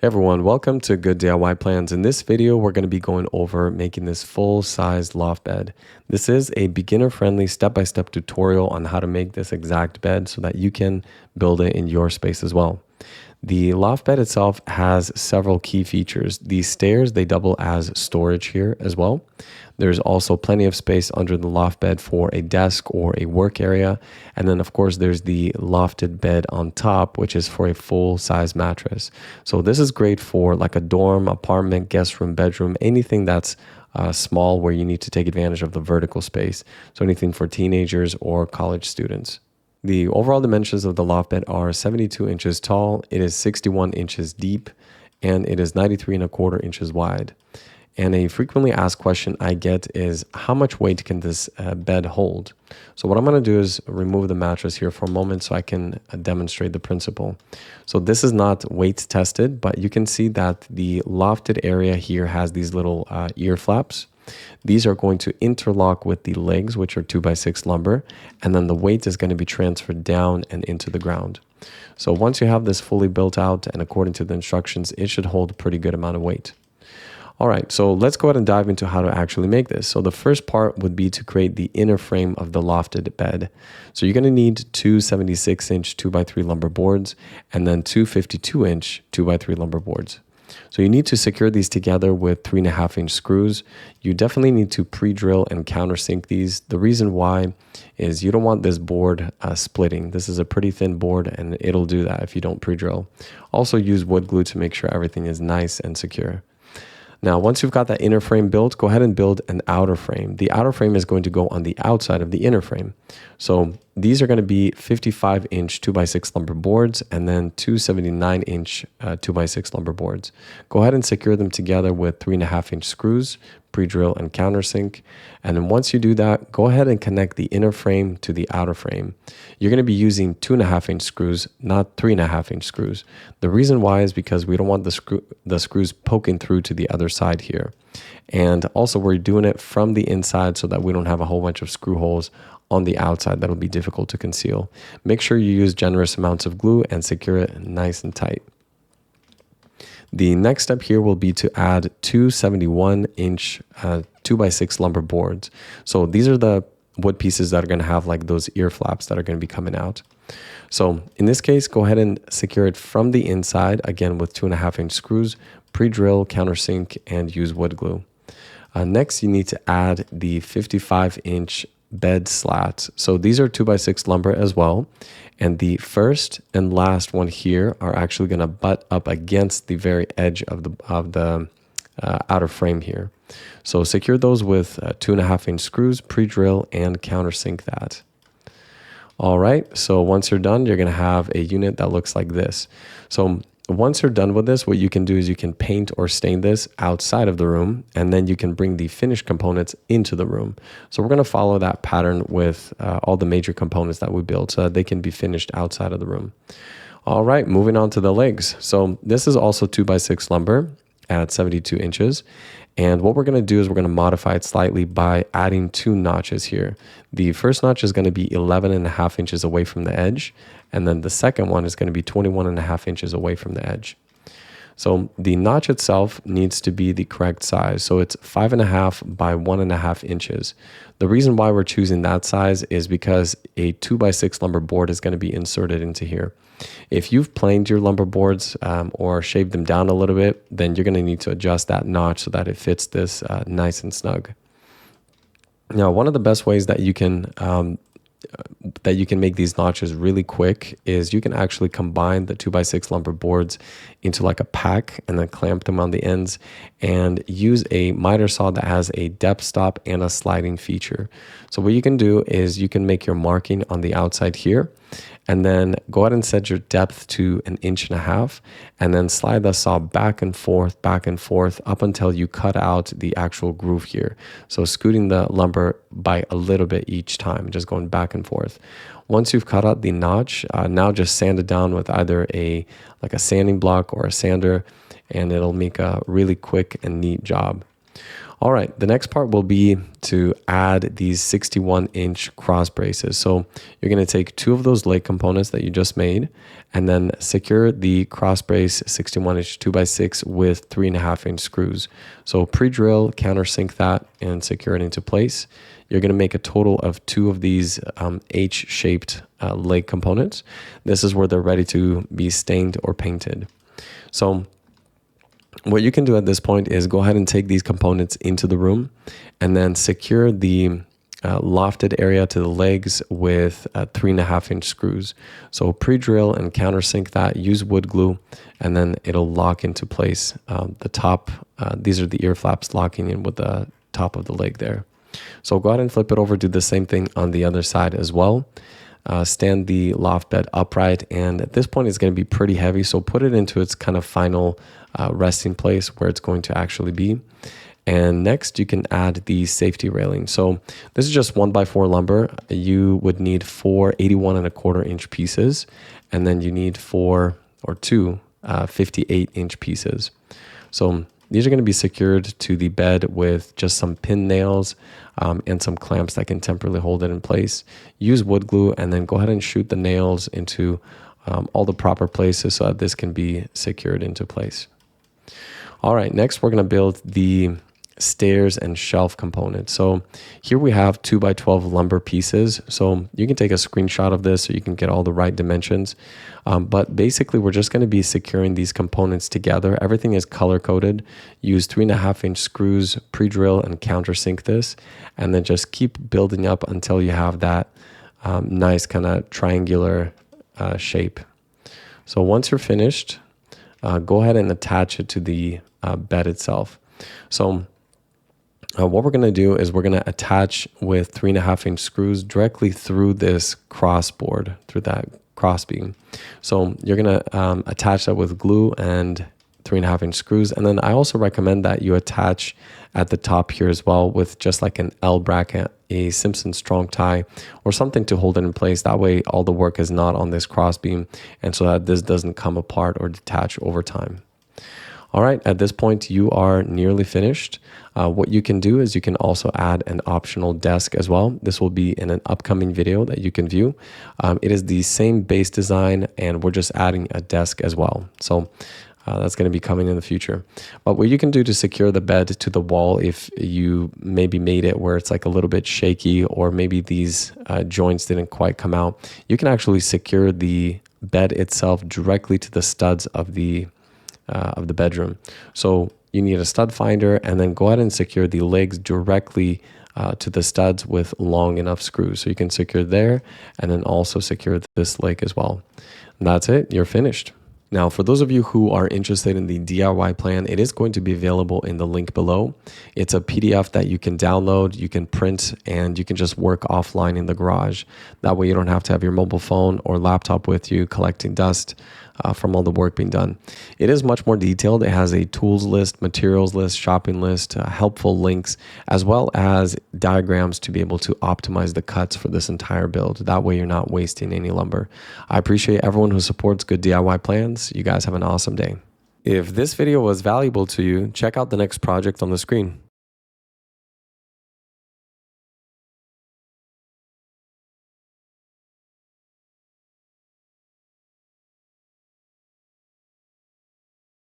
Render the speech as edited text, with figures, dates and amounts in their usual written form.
Hey everyone, welcome to Good DIY Plans. In this video, we're going to be going over making this full-sized loft bed. This is a beginner-friendly step-by-step tutorial on how to make this exact bed so that you can build it in your space as well. The loft bed itself has several key features. These stairs, they double as storage here as well. There's also plenty of space under the loft bed for a desk or a work area. And then of course there's the lofted bed on top, which is for a full size mattress. So this is great for like a dorm, apartment, guest room, bedroom, anything that's small where you need to take advantage of the vertical space. So anything for teenagers or college students. The overall dimensions of the loft bed are 72 inches tall, it is 61 inches deep, and it is 93¼ inches wide. And a frequently asked question I get is, how much weight can this bed hold? So what I'm going to do is remove the mattress here for a moment so I can demonstrate the principle. So this is not weight tested, but you can see that the lofted area here has these little ear flaps. These are going to interlock with the legs, which are 2x6 lumber, and then the weight is going to be transferred down and into the ground. So once you have this fully built out and according to the instructions, it should hold a pretty good amount of weight. All right, so let's go ahead and dive into how to actually make this. So the first part would be to create the inner frame of the lofted bed. So you're going to need two 76-inch 2x3 lumber boards and then two 52-inch 2x3 lumber boards. So you need to secure these together with 3.5-inch screws. You definitely need to pre-drill and countersink these. The reason why is you don't want this board splitting. This is a pretty thin board and it'll do that if you don't pre-drill. Also use wood glue to make sure everything is nice and secure. Now, once you've got that inner frame built, go ahead and build an outer frame. The outer frame is going to go on the outside of the inner frame. So these are going to be 55-inch 2x6 lumber boards and then two 79-inch 2x6 lumber boards. Go ahead and secure them together with 3.5-inch screws, pre-drill and countersink. And then once you do that, go ahead and connect the inner frame to the outer frame. You're going to be using 2.5-inch screws, not 3.5-inch screws. The reason why is because we don't want the screws poking through to the other side here. And also we're doing it from the inside so that we don't have a whole bunch of screw holes on the outside that'll be difficult to conceal. Make sure you use generous amounts of glue and secure it nice and tight. The next step here will be to add two 71-inch 2x6 lumber boards. So these are the wood pieces that are going to have like those ear flaps that are going to be coming out. So in this case, go ahead and secure it from the inside, again with 2.5-inch screws, pre-drill, countersink, and use wood glue. Next, you need to add the 55-inch bed slats. So these are 2x6 lumber as well. And the first and last one here are actually going to butt up against the very edge of the outer frame here. So secure those with 2.5-inch screws, pre-drill, and countersink that. All right, so once you're done, you're going to have a unit that looks like this. So once you're done with this, what you can do is you can paint or stain this outside of the room, and then you can bring the finished components into the room. So we're going to follow that pattern with all the major components that we built so that they can be finished outside of the room. All right, moving on to the legs. So this is also 2x6 lumber at 72 inches. And what we're going to do is we're going to modify it slightly by adding two notches here. The first notch is going to be 11.5 inches away from the edge. And then the second one is going to be 21.5 inches away from the edge. So the notch itself needs to be the correct size. So it's 5.5 by 1.5 inches. The reason why we're choosing that size is because a 2x6 lumber board is going to be inserted into here. If you've planed your lumber boards or shaved them down a little bit, then you're going to need to adjust that notch so that it fits this nice and snug. Now, one of the best ways that you can make these notches really quick is you can actually combine the 2x6 lumber boards into like a pack and then clamp them on the ends and use a miter saw that has a depth stop and a sliding feature. So what you can do is you can make your marking on the outside here and then go ahead and set your depth to 1.5 inches and then slide the saw back and forth up until you cut out the actual groove here. So scooting the lumber by a little bit each time, just going back and forth. Once you've cut out the notch, now just sand it down with either a sanding block or a sander, and it'll make a really quick and neat job. All right, the next part will be to add these 61-inch cross braces. So you're going to take 2 of those leg components that you just made and then secure the cross brace 61-inch 2x6 with 3.5-inch screws. So pre-drill, countersink that, and secure it into place. You're going to make a total of 2 of these H-shaped leg components. This is where they're ready to be stained or painted. So what you can do at this point is go ahead and take these components into the room and then secure the lofted area to the legs with 3.5-inch screws. So pre-drill and countersink that, use wood glue, and then it'll lock into place. The top, these are the ear flaps locking in with the top of the leg there. So go ahead and flip it over, do the same thing on the other side as well. Stand the loft bed upright, and at this point it's going to be pretty heavy, so put it into its kind of final resting place where it's going to actually be. And next you can add the safety railing. So this is just 1x4 lumber. You would need 4 81.25-inch pieces, and then you need 4 or 2 58-inch pieces. So these are going to be secured to the bed with just some pin nails and some clamps that can temporarily hold it in place. Use wood glue and then go ahead and shoot the nails into all the proper places so that this can be secured into place. All right, next we're going to build the stairs and shelf component. So here we have 2x12 lumber pieces. So you can take a screenshot of this so you can get all the right dimensions. But basically we're just going to be securing these components together. Everything is color coded. Use 3.5-inch screws, pre-drill and countersink this, and then just keep building up until you have that nice kind of triangular shape. So once you're finished, go ahead and attach it to the bed itself. So what we're going to do is we're going to attach with 3.5-inch screws directly through this crossboard, through that crossbeam. So you're going to attach that with glue and 3.5-inch screws. And then I also recommend that you attach at the top here as well with just like an L bracket, a Simpson strong tie, or something to hold it in place. That way all the work is not on this crossbeam, and so that this doesn't come apart or detach over time. All right, at this point, you are nearly finished. What you can do is you can also add an optional desk as well. This will be in an upcoming video that you can view. It is the same base design, and we're just adding a desk as well. So that's going to be coming in the future. But what you can do to secure the bed to the wall, if you maybe made it where it's like a little bit shaky, or maybe these joints didn't quite come out, you can actually secure the bed itself directly to the studs of the bedroom. So you need a stud finder, and then go ahead and secure the legs directly to the studs with long enough screws. So you can secure there and then also secure this leg as well. And that's it, you're finished. Now, for those of you who are interested in the DIY plan, it is going to be available in the link below. It's a PDF that you can download, you can print, and you can just work offline in the garage. That way you don't have to have your mobile phone or laptop with you collecting dust from all the work being done. It is much more detailed. It has a tools list, materials list, shopping list, helpful links, as well as diagrams to be able to optimize the cuts for this entire build. That way you're not wasting any lumber. I appreciate everyone who supports good DIY plans. You guys have an awesome day. If this video was valuable to you, check out the next project on the screen.